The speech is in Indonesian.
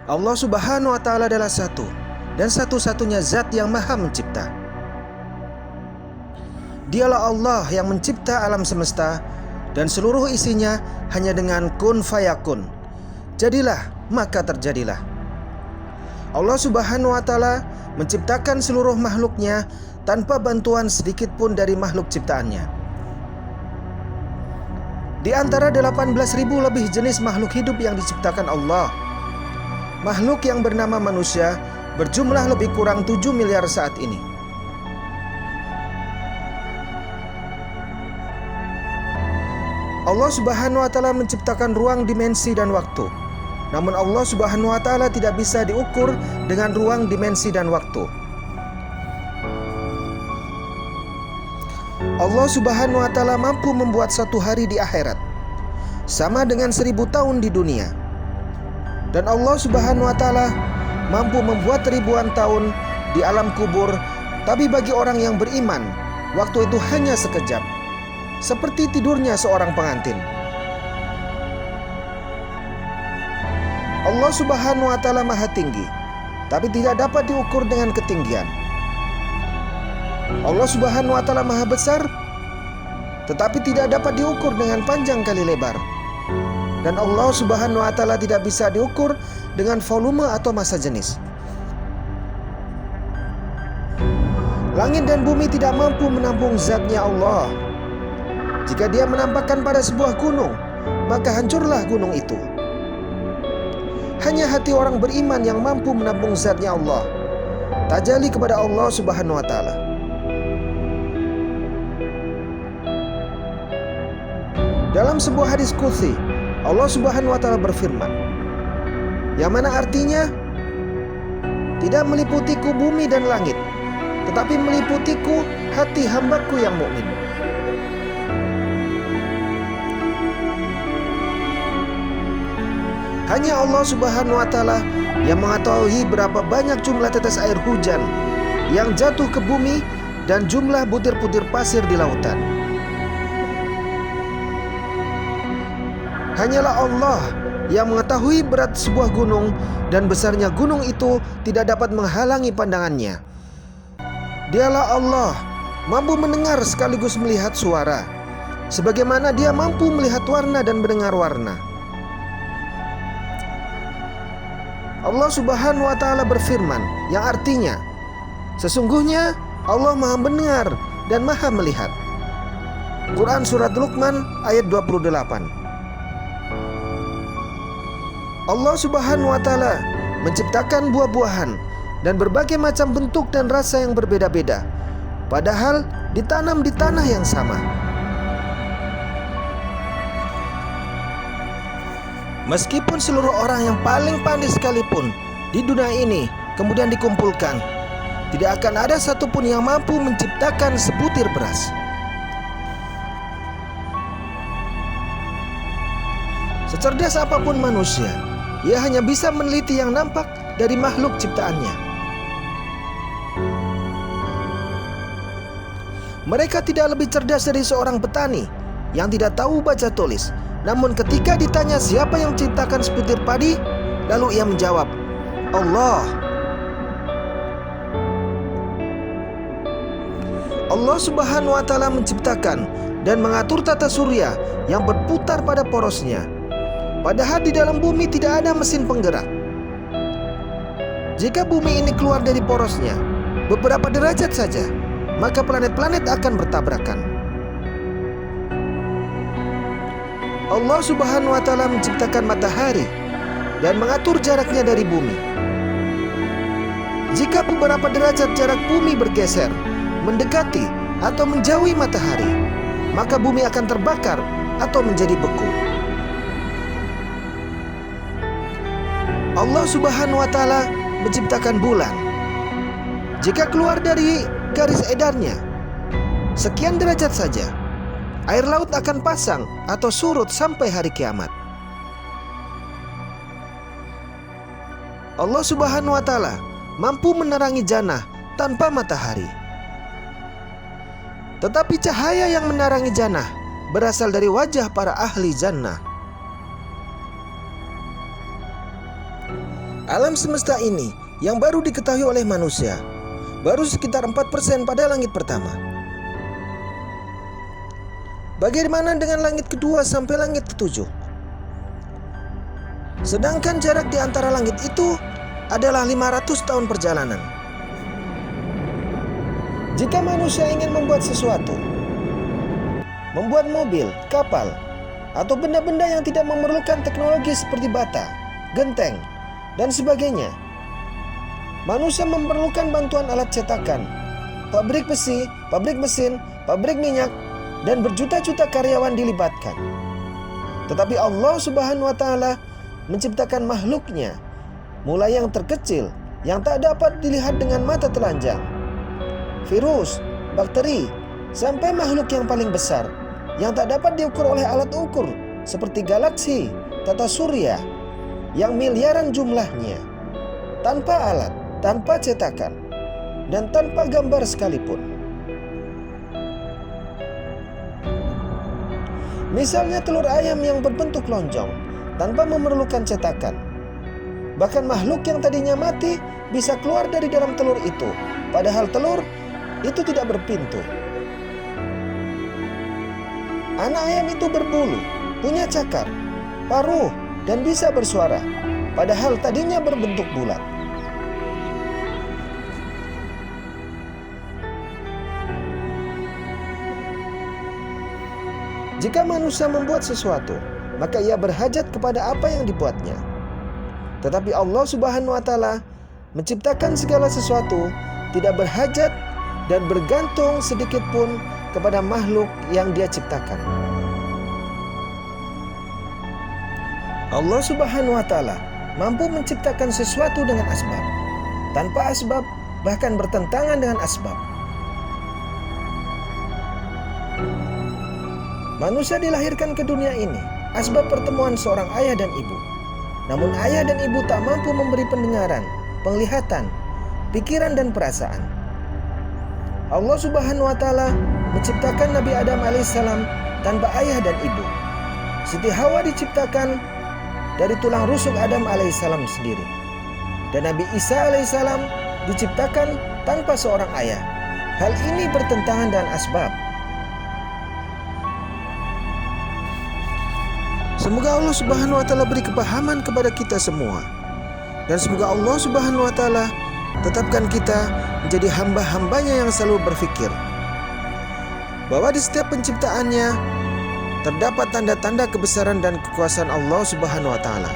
Allah Subhanahu wa Ta'ala adalah satu dan satu-satunya zat yang maha mencipta. Dialah Allah yang mencipta alam semesta dan seluruh isinya hanya dengan kun fayakun. Jadilah, maka terjadilah. Allah Subhanahu wa Ta'ala menciptakan seluruh makhluknya tanpa bantuan sedikit pun dari makhluk ciptaannya. Di antara 18.000 lebih jenis makhluk hidup yang diciptakan Allah, makhluk yang bernama manusia berjumlah lebih kurang 7 miliar saat ini. Allah Subhanahu wa Ta'ala menciptakan ruang, dimensi, dan waktu. Namun Allah Subhanahu wa Ta'ala tidak bisa diukur dengan ruang, dimensi, dan waktu. Allah Subhanahu wa Ta'ala mampu membuat satu hari di akhirat sama dengan 1000 tahun di dunia. Dan Allah Subhanahu wa Ta'ala mampu membuat ribuan tahun di alam kubur. Tapi bagi orang yang beriman, waktu itu hanya sekejap, seperti tidurnya seorang pengantin. Allah Subhanahu wa Ta'ala maha tinggi, tapi tidak dapat diukur dengan ketinggian. Allah Subhanahu wa Ta'ala maha besar, tetapi tidak dapat diukur dengan panjang kali lebar. Dan Allah Subhanahu wa Ta'ala tidak bisa diukur dengan volume atau massa jenis. Langit dan bumi tidak mampu menampung zatnya Allah. Jika dia menampakkan pada sebuah gunung, maka hancurlah gunung itu. Hanya hati orang beriman yang mampu menampung zatnya Allah. Tajalli kepada Allah Subhanahu wa Ta'ala. Dalam sebuah hadis qudsi, Allah Subhanahu wa Ta'ala berfirman, yang mana artinya, tidak meliputiku bumi dan langit, tetapi meliputiku hati hambaku yang mukmin. Hanya Allah Subhanahu wa Ta'ala yang mengetahui berapa banyak jumlah tetes air hujan yang jatuh ke bumi dan jumlah butir-butir pasir di lautan. Hanyalah Allah yang mengetahui berat sebuah gunung dan besarnya gunung itu tidak dapat menghalangi pandangannya. Dialah Allah mampu mendengar sekaligus melihat suara, sebagaimana dia mampu melihat warna dan mendengar warna. Allah Subhanahu wa Ta'ala berfirman, yang artinya, sesungguhnya Allah maha mendengar dan maha melihat. Quran Surat Luqman ayat 28. Allah Subhanahu wa Ta'ala menciptakan buah-buahan dan berbagai macam bentuk dan rasa yang berbeda-beda, padahal ditanam di tanah yang sama. Meskipun seluruh orang yang paling pandai sekalipun di dunia ini kemudian dikumpulkan, tidak akan ada satupun yang mampu menciptakan sebutir beras. Secerdas apapun manusia, ia hanya bisa meneliti yang nampak dari makhluk ciptaannya. Mereka tidak lebih cerdas dari seorang petani yang tidak tahu baca tulis. Namun ketika ditanya siapa yang menciptakan sebutir padi, lalu ia menjawab, Allah. Allah Subhanahu wa Ta'ala menciptakan dan mengatur tata surya yang berputar pada porosnya. Padahal di dalam bumi tidak ada mesin penggerak. Jika bumi ini keluar dari porosnya beberapa derajat saja, maka planet-planet akan bertabrakan. Allah Subhanahu wa Ta'ala menciptakan matahari dan mengatur jaraknya dari bumi. Jika beberapa derajat jarak bumi bergeser, mendekati atau menjauhi matahari, maka bumi akan terbakar atau menjadi beku. Allah Subhanahu wa Ta'ala menciptakan bulan. Jika keluar dari garis edarnya sekian derajat saja, air laut akan pasang atau surut sampai hari kiamat. Allah Subhanahu wa Ta'ala mampu menerangi jannah tanpa matahari. Tetapi cahaya yang menerangi jannah berasal dari wajah para ahli jannah. Alam semesta ini yang baru diketahui oleh manusia baru sekitar 4% pada langit pertama. Bagaimana dengan langit kedua sampai langit ketujuh? Sedangkan jarak di antara langit itu adalah 500 tahun perjalanan. Jika manusia ingin membuat sesuatu, membuat mobil, kapal, atau benda-benda yang tidak memerlukan teknologi seperti bata, genteng, dan sebagainya, manusia memerlukan bantuan alat cetakan, pabrik besi, pabrik mesin, pabrik minyak, dan berjuta-juta karyawan dilibatkan. Tetapi Allah Subhanahu wa Ta'ala menciptakan makhluknya, mulai yang terkecil yang tak dapat dilihat dengan mata telanjang, virus, bakteri, sampai makhluk yang paling besar yang tak dapat diukur oleh alat ukur seperti galaksi, tata surya yang miliaran jumlahnya, tanpa alat, tanpa cetakan, dan tanpa gambar sekalipun. Misalnya telur ayam yang berbentuk lonjong tanpa memerlukan cetakan. Bahkan makhluk yang tadinya mati bisa keluar dari dalam telur itu, padahal telur itu tidak berpintu. Anak ayam itu berbulu, punya cakar, paruh, dan bisa bersuara, padahal tadinya berbentuk bulat. Jika manusia membuat sesuatu, maka ia berhajat kepada apa yang dibuatnya. Tetapi Allah Subhanahu wa Ta'ala menciptakan segala sesuatu tidak berhajat dan bergantung sedikit pun kepada makhluk yang Dia ciptakan. Allah Subhanahu wa Ta'ala mampu menciptakan sesuatu dengan asbab, tanpa asbab, bahkan bertentangan dengan asbab. Manusia dilahirkan ke dunia ini asbab pertemuan seorang ayah dan ibu. Namun ayah dan ibu tak mampu memberi pendengaran, penglihatan, pikiran dan perasaan. Allah Subhanahu wa Ta'ala menciptakan Nabi Adam alaihissalam tanpa ayah dan ibu. Siti Hawa diciptakan dari tulang rusuk Adam alaihissalam sendiri. Dan Nabi Isa alaihissalam diciptakan tanpa seorang ayah. Hal ini bertentangan dengan asbab. Semoga Allah Subhanahu wa Ta'ala beri kepahaman kepada kita semua. Dan semoga Allah Subhanahu wa Ta'ala tetapkan kita menjadi hamba-hambanya yang selalu berfikir bahwa di setiap penciptaannya terdapat tanda-tanda kebesaran dan kekuasaan Allah Subhanahu wa Ta'ala.